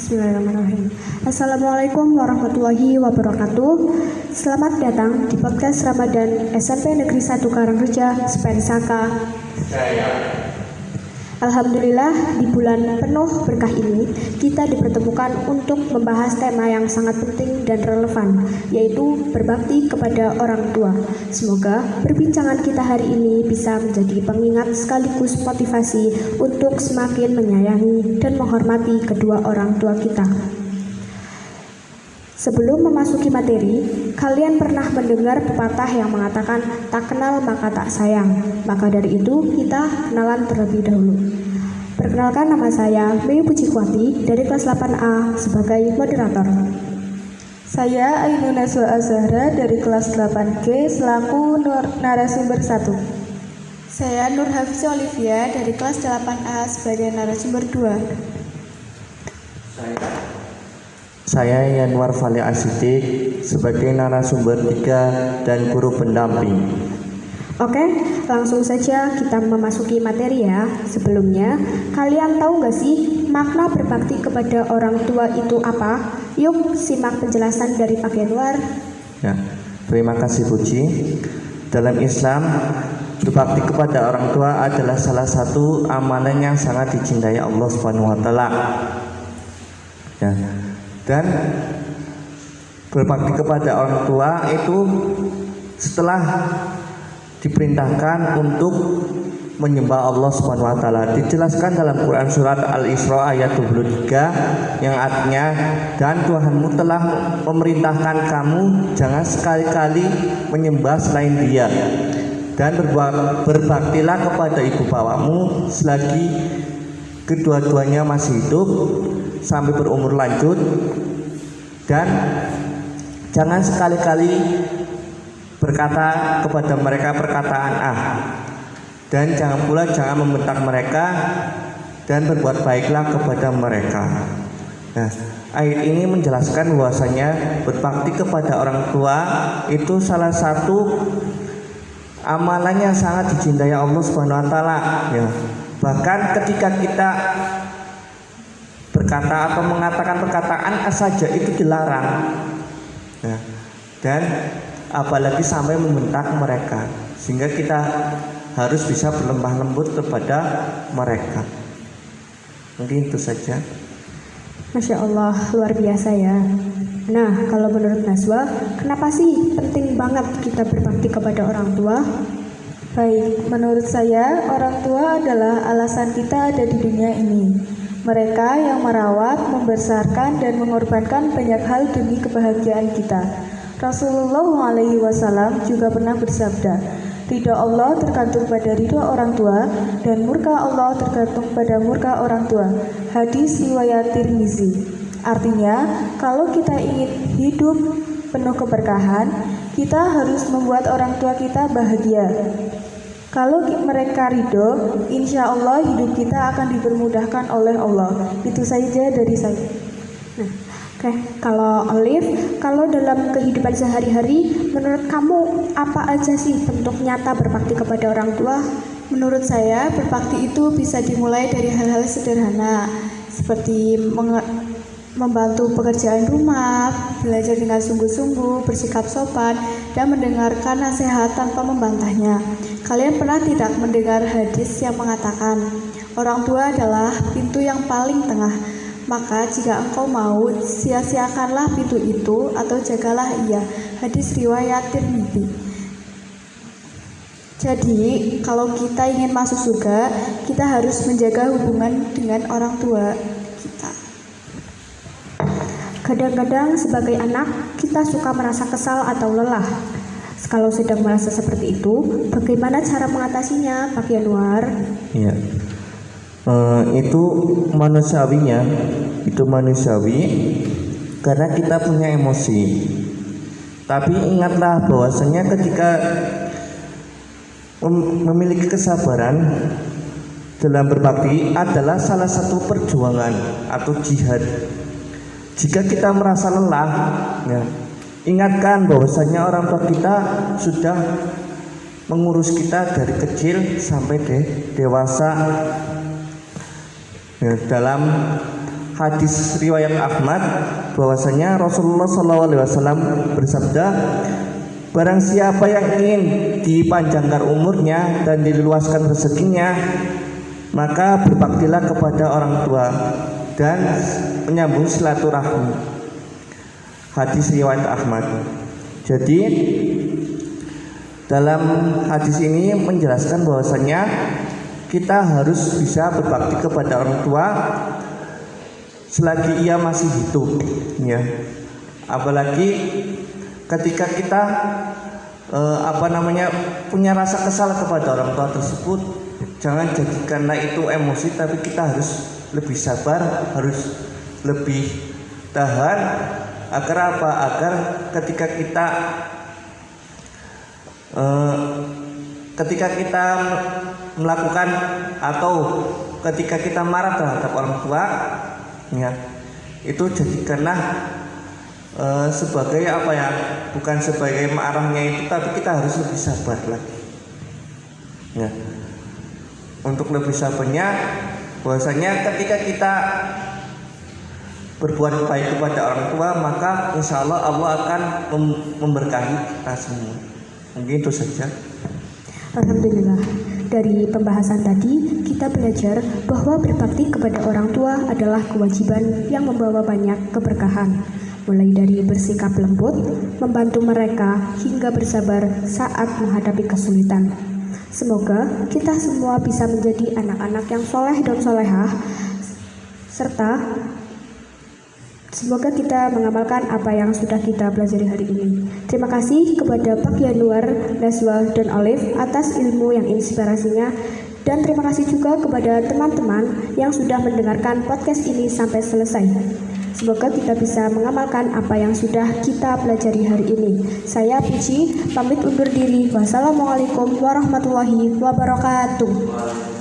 Bismillahirrahmanirrahim. Assalamualaikum warahmatullahi wabarakatuh. Selamat datang di podcast Ramadan SMP Negeri 1 Karangreja, Spensaka. Alhamdulillah, di bulan penuh berkah ini, kita dipertemukan untuk membahas tema yang sangat penting dan relevan, yaitu berbakti kepada orang tua. Semoga perbincangan kita hari ini bisa menjadi pengingat sekaligus motivasi untuk semakin menyayangi dan menghormati kedua orang tua kita. Sebelum memasuki materi, kalian pernah mendengar pepatah yang mengatakan tak kenal maka tak sayang. Maka dari itu kita kenalan terlebih dahulu. Perkenalkan, nama saya Mei Pujikwati dari kelas 8A sebagai moderator. Saya Ainun Naswa Azhara dari kelas 8G selaku narasumber 1. Saya Nur Hafiz Olivia dari kelas 8A sebagai narasumber 2. Saya Yanwar Fali Asidik sebagai narasumber 3 dan guru pendamping. Oke, langsung saja kita memasuki materi ya. Sebelumnya, kalian tahu gak sih makna berbakti kepada orang tua itu apa? Yuk simak penjelasan dari Pak Yanwar. Ya, terima kasih Puji. Dalam Islam, berbakti kepada orang tua adalah salah satu amalan yang sangat dicintai Allah Subhanahu wa taala. Ya. Dan berbakti kepada orang tua itu setelah diperintahkan untuk menyembah Allah Subhanahu wa taala. Dijelaskan dalam Quran surat Al-Isra ayat 23 yang artinya, dan Tuhanmu telah memerintahkan kamu jangan sekali-kali menyembah selain Dia, dan berbaktilah kepada ibu bapamu selagi kedua-duanya masih hidup sampai berumur lanjut, dan jangan sekali-kali berkata kepada mereka perkataan dan jangan membentak mereka, dan berbuat baiklah kepada mereka. Nah, ayat ini menjelaskan bahwasanya berbakti kepada orang tua itu salah satu amalan yang sangat dicintai Allah Subhanahu wa taala ya. Bahkan ketika kita berkata atau mengatakan perkataan saja itu dilarang. Nah, dan apalagi sampai membentak mereka, sehingga kita harus bisa berlemah lembut kepada mereka. Mungkin itu saja. Masya Allah, luar biasa ya. Nah, kalau menurut Naswa, kenapa sih penting banget kita berbakti kepada orang tua? Baik, menurut saya orang tua adalah alasan kita ada di dunia ini. Mereka yang merawat, membesarkan, dan mengorbankan banyak hal demi kebahagiaan kita. Rasulullah SAW juga pernah bersabda, ridha Allah tergantung pada ridha orang tua, dan murka Allah tergantung pada murka orang tua. Hadis riwayat Tirmizi. Artinya, kalau kita ingin hidup penuh keberkahan, kita harus membuat orang tua kita bahagia. Kalau mereka ridho, insya Allah hidup kita akan dipermudahkan oleh Allah. Itu saja dari saya. Nah, oke, kalau Olive, kalau dalam kehidupan sehari-hari, menurut kamu apa aja sih bentuk nyata berbakti kepada orang tua? Menurut saya, berbakti itu bisa dimulai dari hal-hal sederhana seperti membantu pekerjaan rumah, belajar dengan sungguh-sungguh, bersikap sopan, dan mendengarkan nasihat tanpa membantahnya. Kalian pernah tidak mendengar hadis yang mengatakan, orang tua adalah pintu yang paling tengah, maka jika engkau mau, sia-siakanlah pintu itu atau jagalah ia. Hadis riwayat Tirmidzi. Jadi, kalau kita ingin masuk surga, kita harus menjaga hubungan dengan orang tua kita. Kadang-kadang sebagai anak, kita suka merasa kesal atau lelah. Kalau sedang merasa seperti itu, bagaimana cara mengatasinya, Pak Yanwar? Iya, itu manusiawinya, itu manusiawi karena kita punya emosi. Tapi ingatlah bahwasanya ketika memiliki kesabaran dalam berbakti adalah salah satu perjuangan atau jihad. Jika kita merasa lelah, ya, ingatkan bahwasanya orang tua kita sudah mengurus kita dari kecil sampai dewasa. Ya, dalam hadis riwayat Ahmad bahwasanya Rasulullah SAW bersabda, barang siapa yang ingin dipanjangkan umurnya dan diluaskan rezekinya, maka berbaktilah kepada orang tua dan menyambung silaturahmi. Hadis riwayat Ahmad. Jadi dalam hadis ini menjelaskan bahwasanya kita harus bisa berbakti kepada orang tua selagi ia masih hidup, ya. Apalagi ketika kita punya rasa kesal kepada orang tua tersebut, jangan jadikanlah itu emosi, tapi kita harus lebih sabar, harus lebih tahan. Agar apa? Agar ketika kita melakukan atau ketika kita marah terhadap orang tua, ya, itu jadikanlah sebagai bukan sebagai marahnya itu, tapi kita harus lebih sabar lagi, ya. Untuk lebih sabarnya, bahwasanya ketika kita berbuat baik kepada orang tua, maka insya Allah Allah akan memberkahi kita semua. Mungkin itu saja. Alhamdulillah, dari pembahasan tadi kita belajar bahwa berbakti kepada orang tua adalah kewajiban yang membawa banyak keberkahan, mulai dari bersikap lembut, membantu mereka, hingga bersabar saat menghadapi kesulitan. Semoga kita semua bisa menjadi anak-anak yang soleh dan solehah, serta semoga kita mengamalkan apa yang sudah kita pelajari hari ini. Terima kasih kepada Pak Yanuar, Naswa, dan Olive atas ilmu yang inspirasinya. Dan terima kasih juga kepada teman-teman yang sudah mendengarkan podcast ini sampai selesai. Semoga kita bisa mengamalkan apa yang sudah kita pelajari hari ini. Saya Puji, pamit undur diri. Wassalamualaikum warahmatullahi wabarakatuh.